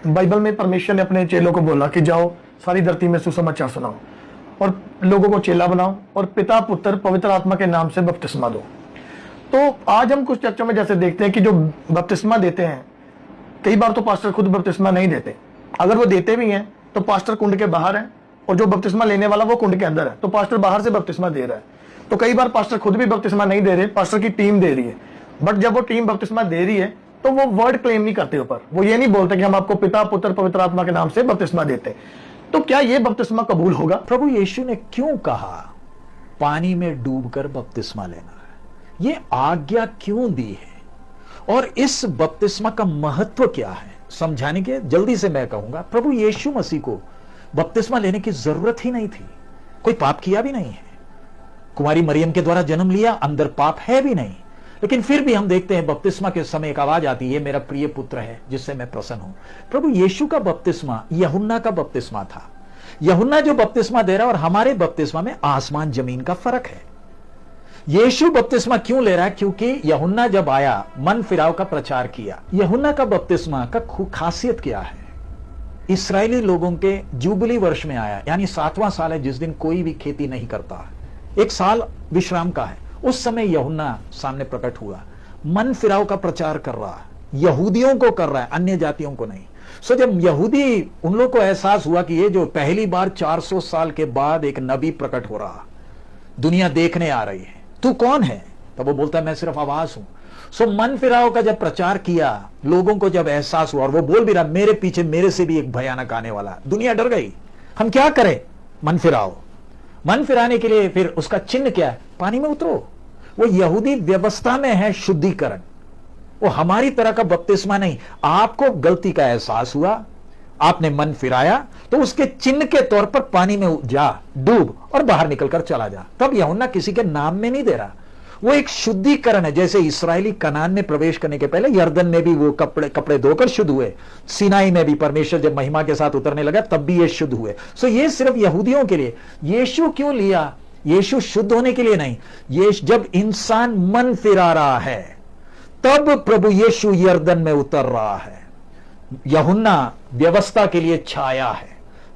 Bible में परमेश्वर ने अपने चेलों को बोला कि जाओ सारी धरती में सुसमाचार सुनाओ और लोगों को चेला बनाओ और पिता पुत्र पवित्र आत्मा के नाम से बपतिस्मा दो। तो आज हम कुछ चर्चों में जैसे देखते हैं कि जो बपतिस्मा देते हैं, कई बार तो पास्टर खुद बपतिस्मा नहीं देते। अगर वो देते भी हैं तो पास्टर कुंड के बाहर है और जो बपतिस्मा लेने वाला वो कुंड के अंदर है, तो पास्टर बाहर से बपतिस्मा दे रहा है। तो कई बार पास्टर खुद भी बपतिस्मा नहीं दे रहे, पास्टर की टीम दे रही है। बट जब वो टीम बपतिस्मा दे रही है तो वो वर्ड क्लेम नहीं करते ऊपर, वो ये नहीं बोलते कि हम आपको पिता पुत्र पवित्र आत्मा के नाम से बपतिस्मा देते हैं। तो क्या ये बपतिस्मा कबूल होगा? प्रभु यीशु ने क्यों कहा पानी में डूबकर बपतिस्मा लेना है? ये आज्ञा क्यों दी है और इस बपतिस्मा का महत्व क्या है, समझाने के जल्दी से मैं कहूंगा। प्रभु यीशु मसीह को बपतिस्मा लेने की जरूरत ही नहीं थी, कोई पाप किया भी नहीं है, कुमारी मरियम के द्वारा जन्म लिया, अंदर पाप है भी नहीं। लेकिन फिर भी हम देखते हैं बपतिस्मा के समय एक आवाज आती है, मेरा प्रिय पुत्र है जिससे मैं प्रसन्न हूं। प्रभु यीशु का बपतिस्मा यूहन्ना का बपतिस्मा था। यूहन्ना जो बपतिस्मा दे रहा है और हमारे बपतिस्मा में आसमान जमीन का फर्क है। यीशु बपतिस्मा क्यों ले रहा है? क्योंकि यूहन्ना जब आया, मन फिराव का प्रचार किया। यूहन्ना का बपतिस्मा का खासियत क्या है? इस्राएली लोगों के जुबली वर्ष में आया, यानी 7वां साल है जिस दिन कोई भी खेती नहीं करता, एक साल विश्राम का है। उस समय यूहन्ना सामने प्रकट हुआ, मन फिराव का प्रचार कर रहा है, यहूदियों को कर रहा है, अन्य जातियों को नहीं। सो जब यहूदी, उन लोग को एहसास हुआ कि ये जो पहली बार 400 साल के बाद एक नबी प्रकट हो रहा, दुनिया देखने आ रही है, तू कौन है? तब वो बोलता है मैं सिर्फ आवाज हूं। सो मन फिराव का जब प्रचार किया, लोगों को जब एहसास हुआ, और वो बोल भी रहा मेरे पीछे मेरे से भी एक भयानक आने वाला, दुनिया डर गई। हम क्या करें? मन फिराओ। मन फिराने के लिए फिर उसका चिन्ह क्या है? पानी में उतरो। वो यहूदी व्यवस्था में है शुद्धिकरण, वो हमारी तरह का बपतिस्मा नहीं। आपको गलती का एहसास हुआ, आपने मन फिराया, तो उसके चिन्ह के तौर पर पानी में जा, डूब और बाहर निकलकर चला जा। तब यूहन्ना किसी के नाम में नहीं दे रहा, वो एक शुद्धिकरण है। जैसे इस्राएली कनान में प्रवेश करने के पहले यर्दन में भी वो कपड़े धोकर शुद्ध हुए, सिनाई में भी परमेश्वर जब महिमा के साथ उतरने लगा तब भी ये शुद्ध हुए। सो ये सिर्फ यहूदियों के लिए। यीशु क्यों लिया? यीशु शुद्ध होने के लिए नहीं, ये जब इंसान मन फिरा रहा है तब प्रभु यीशु यर्दन में उतर रहा है। यूहन्ना व्यवस्था के लिए छाया है।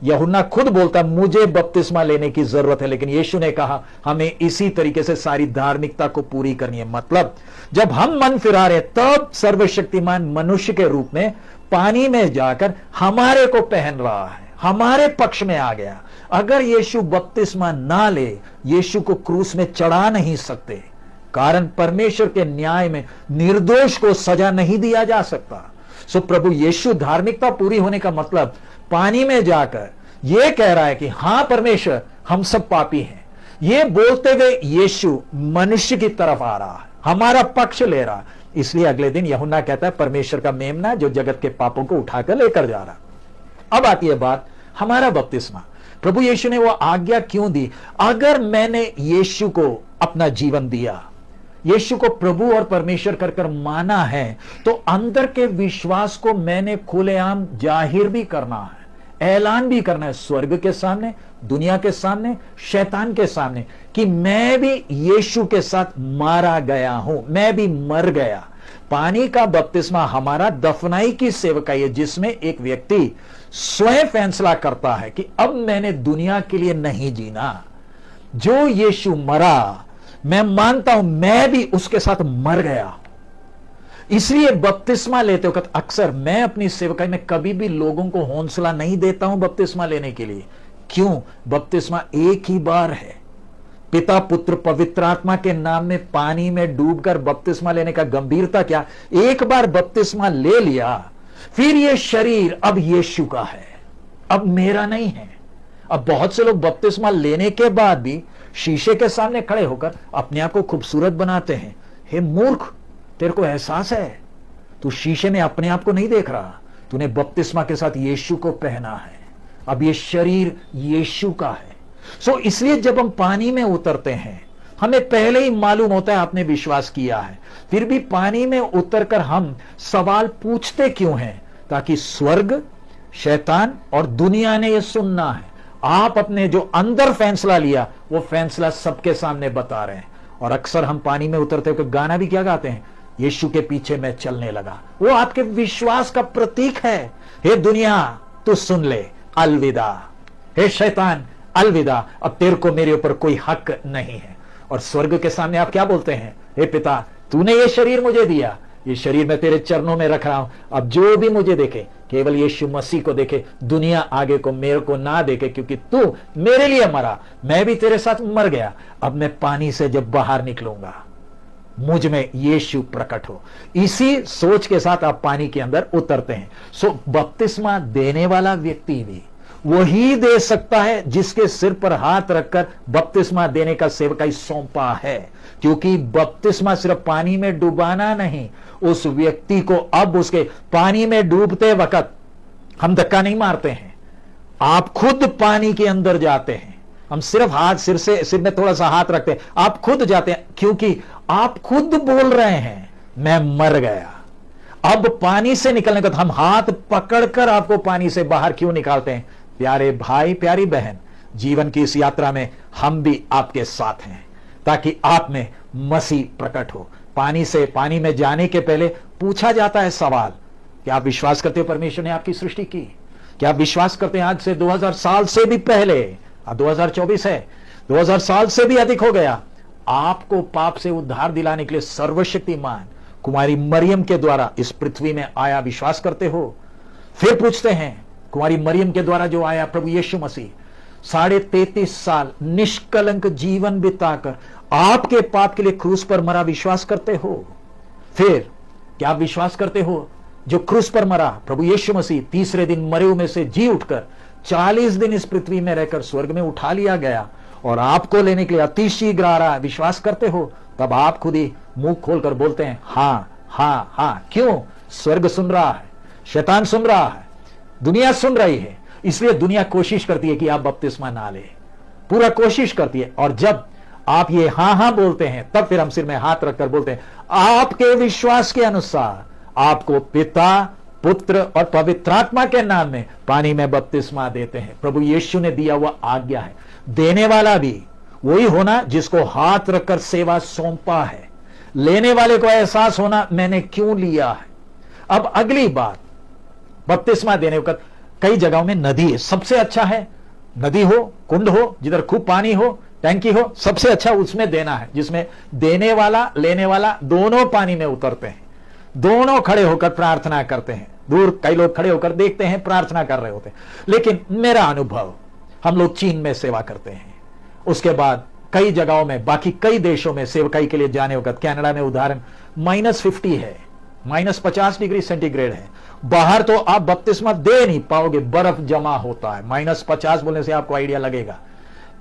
यूहन्ना खुद बोलता मुझे बपतिस्मा लेने की जरूरत है, लेकिन यीशु ने कहा हमें इसी तरीके से सारी धार्मिकता को पूरी करनी है। मतलब जब हम मन फिरा रहे तब सर्वशक्तिमान मनुष्य के रूप में पानी में जाकर हमारे को पहन रहा है, हमारे पक्ष में आ गया। अगर यीशु बपतिस्मा ना ले, यीशु को क्रूस में चढ़ा नहीं सकते, कारण परमेश्वर के न्याय में निर्दोष को सजा नहीं दिया जा सकता। सो प्रभु यीशु धार्मिकता पूरी होने का मतलब पानी में जाकर यह कह रहा है कि हां परमेश्वर हम सब पापी हैं। ये बोलते हुए यीशु मनुष्य की तरफ आ रहा है, हमारा पक्ष ले रहा। इसलिए अगले दिन यूहन्ना कहता है परमेश्वर का मेमना जो जगत के पापों को उठाकर लेकर जा रहा। अब आती है बात हमारा बपतिस्मा। प्रभु यीशु ने वो आज्ञा क्यों दी? अगर मैंने यीशु को अपना जीवन दिया, यीशु को प्रभु और परमेश्वर कर कर माना है, तो अंदर के विश्वास को मैंने खुलेआम जाहिर भी करना है, ऐलान भी करना है, स्वर्ग के सामने, दुनिया के सामने, शैतान के सामने, कि मैं भी यीशु के साथ मारा गया हूं, मैं भी मर गया। पानी का बपतिस्मा हमारा दफनाई की सेवकाई है, जिसमें एक व्यक्ति स्वयं फैसला करता है कि अब मैंने दुनिया के लिए नहीं जीना, जो यीशु मरा मैं मानता हूं मैं भी उसके साथ मर गया। इसलिए बपतिस्मा लेते वक्त अक्सर मैं अपनी सेवकाई में कभी भी लोगों को हौसला नहीं देता हूं बपतिस्मा लेने के लिए। क्यों? बपतिस्मा एक ही बार है, पिता पुत्र पवित्र आत्मा के नाम में पानी में डूबकर बपतिस्मा लेने का गंभीरता क्या? एक बार बपतिस्मा ले लिया, फिर यह शरीर अब यीशु का है, अब मेरा नहीं है। अब बहुत से लोग बपतिस्मा लेने के बाद भी शीशे के सामने खड़े होकर अपने आप को खूबसूरत बनाते हैं। हे मूर्ख, तेरे को एहसास है तू शीशे में अपने आप को नहीं देख रहा, तूने बपतिस्मा के साथ यीशु को पहना है, अब ये शरीर यीशु का है। सो इसलिए जब हम पानी में उतरते हैं हमें पहले ही मालूम होता है आपने विश्वास किया है, फिर भी पानी में उतरकर हम सवाल पूछते क्यों हैं? ताकि स्वर्ग, शैतान और दुनिया ने यह सुनना है। आप अपने जो अंदर फैसला लिया वो फैसला सबके सामने बता रहे हैं। और अक्सर हम पानी में उतरते हुए गाना भी क्या गाते हैं? यीशु के पीछे मैं चलने लगा। वो आपके विश्वास का प्रतीक है। हे दुनिया तू सुन ले, अलविदा। हे शैतान अलविदा, अब तेरे को मेरे ऊपर कोई हक नहीं है। और स्वर्ग के सामने आप क्या बोलते हैं? हे पिता, तूने ये शरीर मुझे दिया, ये शरीर मैं तेरे चरणों में रख रहा हूं। अब जो भी मुझे देखे केवल यीशु मसीह को देखे, दुनिया आगे को मेरे को ना देखे, क्योंकि तू मेरे लिए मरा, मैं भी तेरे साथ मर गया। अब मैं पानी से जब बाहर निकलूंगा मुझ में यीशु प्रकट हो। इसी सोच के साथ आप पानी के अंदर उतरते हैं। सो बपतिस्मा देने वाला व्यक्ति भी वही दे सकता है जिसके सिर पर हाथ रखकर बपतिस्मा देने का सेवकाई सौंपा है। क्योंकि बपतिस्मा सिर्फ पानी में डुबाना नहीं, उस व्यक्ति को अब उसके पानी में डूबते वक्त हम धक्का नहीं मारते हैं, आप खुद पानी के अंदर जाते हैं। हम सिर्फ हाथ सिर में थोड़ा सा हाथ रखते हैं, आप खुद जाते हैं, क्योंकि आप खुद बोल रहे हैं मैं मर गया। अब पानी से निकलने का हम हाथ पकड़कर आपको पानी से बाहर क्यों निकालते हैं? प्यारे भाई, प्यारी बहन, जीवन की इस यात्रा में हम भी आपके साथ हैं, ताकि आप में मसीह प्रकट हो। पानी में जाने के पहले पूछा जाता है सवाल, क्या आप विश्वास करते हो परमेश्वर ने आपकी सृष्टि की? क्या आप विश्वास करते हैं आज से 2000 साल से भी पहले, अब 2024 है, 2000 साल से भी अधिक हो गया, आपको पाप से उद्धार दिलाने के लिए सर्वशक्तिमान कुमारी मरियम के द्वारा इस पृथ्वी में आया, विश्वास करते हो? फिर पूछते हैं, कुमारी मरियम के द्वारा जो आया प्रभु यीशु मसीह 33.5 साल निष्कलंक जीवन बिताकर आपके पाप के लिए क्रूस पर मरा, विश्वास करते हो? फिर क्या आप विश्वास करते हो जो क्रूस पर मरा प्रभु यीशु मसीह तीसरे दिन मरे हुए में से जी उठकर 40 दिन इस पृथ्वी में रहकर स्वर्ग में उठा लिया गया और आपको लेने के लिए अति शीघ्र आ रहा है, विश्वास करते हो? तब आप खुद ही मुंह खोलकर बोलते हैं हां हां हां। क्यों? स्वर्ग सुन रहा है, शैतान सुन रहा है, दुनिया सुन रही है, इसलिए दुनिया कोशिश करती है कि आप बपतिस्मा ना ले, पूरा कोशिश करती है। और जब आप ये हां हां बोलते हैं, तब फिर हम सिर में हाथ रखकर बोलते हैं आपके विश्वास के अनुसार आपको पिता, पुत्र और पवित्र आत्मा के नाम में पानी में बपतिस्मा देते हैं। प्रभु यीशु ने दिया हुआ आज्ञा है। देने वाला भी वही होना जिसको हाथ रखकर सेवा सौंपा है, लेने वाले को एहसास होना मैंने क्यों लिया है। अब अगली बात, बपतिस्मा देने वक्त कई जगहों में नदी है, सबसे अच्छा है नदी हो, कुंड हो, जिधर खूब पानी हो, टैंकी हो, सबसे अच्छा उसमें देना है, जिसमें देने वाला लेने वाला दोनों पानी में उतरते हैं, दोनों खड़े होकर प्रार्थना करते हैं। दूर कई लोग खड़े होकर देखते हैं, प्रार्थना कर रहे होते हैं। लेकिन मेरा अनुभव, हम लोग चीन में सेवा करते हैं, उसके बाद कई जगहों में, बाकी कई देशों में सेवकाई के लिए जाने वक्त, कनाडा में उदाहरण -50 है, -50 डिग्री सेंटीग्रेड है, बाहर तो आप बपतिस्मा दे नहीं पाओगे, बर्फ जमा होता है। -50 बोलने से आपको आइडिया लगेगा,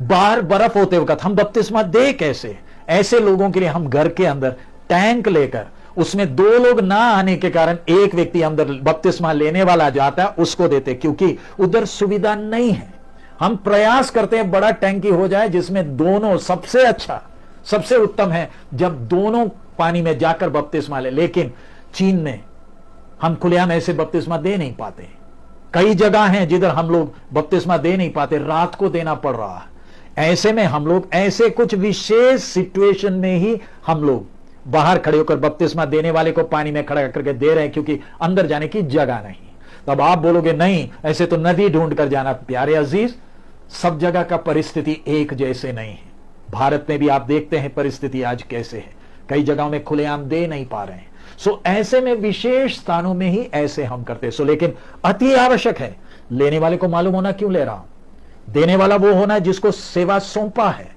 बाहर बर्फ होते वक्त हम बपतिस्मा दे कैसे? ऐसे लोगों के लिए हम घर के अंदर टैंक लेकर, उसमें 2 लोग ना आने के कारण एक व्यक्ति अंदर बपतिस्मा लेने वाला जाता है, उसको देते, क्योंकि उधर सुविधा नहीं है। हम प्रयास करते हैं बड़ा टैंकी हो जाए जिसमें दोनों, सबसे अच्छा सबसे उत्तम है जब दोनों पानी में जाकर बपतिस्मा ले। लेकिन चीन में हम खुलेआम ऐसे बपतिस्मा दे नहीं पाते। कई जगह हैं जिधर हम लोग बपतिस्मा दे नहीं पाते, रात को देना पड़ रहा है। ऐसे में हम लोग ऐसे कुछ विशेष सिचुएशन में ही हम लोग बाहर खड़े होकर बपतिस्मा देने वाले को पानी में खड़ा करके दे रहे हैं, क्योंकि अंदर जाने की जगह नहीं। तब आप बोलोगे नहीं, ऐसे तो नदी ढूंढ कर जाना। प्यारे अजीज, सब जगह का परिस्थिति एक जैसे नहीं है। भारत में भी आप देखते हैं परिस्थिति आज कैसे है, कई जगहों में खुलेआम दे नहीं पा रहे हैं। सो ऐसे में विशेष स्थानों में ही ऐसे हम करते हैं। लेकिन अति आवश्यक है, लेने वाले को मालूम होना क्यों ले रहा हूं। देने वाला वो होना जिसको सेवा सौंपा है,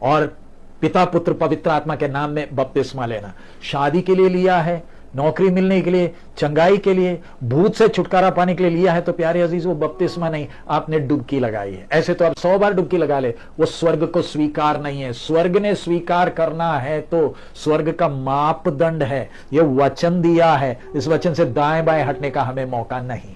और पिता, पुत्र, पवित्र आत्मा के नाम में बपतिस्मा लेना। शादी के लिए लिया है, नौकरी मिलने के लिए, चंगाई के लिए, भूत से छुटकारा पाने के लिए लिया है, तो प्यारे अजीज वो बपतिस्मा नहीं, आपने डुबकी लगाई है। ऐसे तो आप 100 बार डुबकी लगा ले, वो स्वर्ग को स्वीकार नहीं है। स्वर्ग ने स्वीकार करना है तो स्वर्ग का मापदंड है, ये वचन दिया है, इस वचन से दाएं बाएं हटने का हमें मौका नहीं।